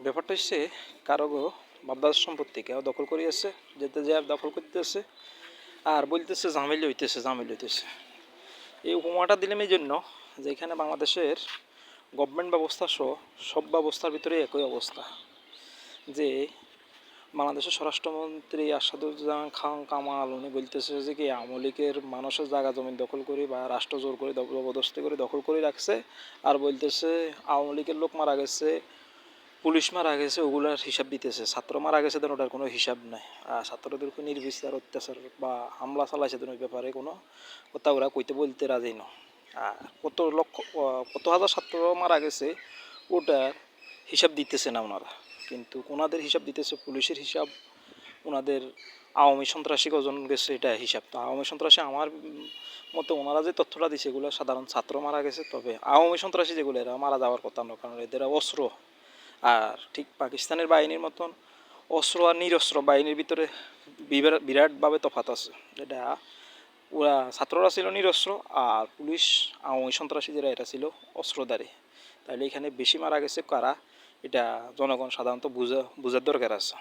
ব্যাপারটা হচ্ছে কারো বাপদাদার সম্পত্তি কেউ দখল করিয়েছে, যেতে যা দখল করতেছে আর বলতেছে ঝামেলা হইতেছে ঝামেলা হইতেছে। এই উপমাটা দিলাম এই জন্য যে এখানে বাংলাদেশের গভর্নমেন্ট ব্যবস্থা সহ সব ব্যবস্থার ভিতরে একই অবস্থা, যে বাংলাদেশের স্বরাষ্ট্রমন্ত্রী আসাদুজ্জামান খান কামাল উনি বলতেছে যে কি আওয়ামী লীগের মানুষের জায়গা জমি দখল করে বা রাষ্ট্র জোর করে জবরদস্তি করে দখল করে রাখছে, আর বলতেছে আওয়ামী লীগের লোক মারা গেছে, পুলিশ মারা গেছে, ওগুলার হিসাব দিতেছে। ছাত্র মারা গেছে দেন ওটার কোনো হিসাব নাই, আর ছাত্রদের উপর নির্বিচার অত্যাচার বা হামলা চালাইছে দেন ওই ব্যাপারে কোনো কথা ওরা কইতে বলতে রাজি না। আর কত হাজার ছাত্র মারা গেছে ওটার হিসাব দিতেছে না ওনারা, কিন্তু ওনাদের হিসাব দিতেছে পুলিশের হিসাব, ওনাদের আওয়ামী সন্ত্রাসী কজন গেছে এটা হিসাব। তো আওয়ামী সন্ত্রাসী আমার মতো ওনারা যে তথ্যটা দিছে এগুলো সাধারণ ছাত্র মারা গেছে, তবে আওয়ামী সন্ত্রাসী যেগুলো এরা মারা যাওয়ার কথা না, কারণ এদের অস্ত্র আর ঠিক পাকিস্তানের বাহিনীর মতন অস্ত্র আর নিরস্ত্র বাহিনীর ভিতরে বিরাটভাবে তফাৎ আছে। যেটা ওরা ছাত্ররা ছিল নিরস্ত্র আর পুলিশ আওয়ামী সন্ত্রাসী যারা এটা ছিল অস্ত্রধারী। তাহলে এখানে বেশি মারা গেছে কারা, এটা জনগণ সাধারণত বোঝার দরকার আছে।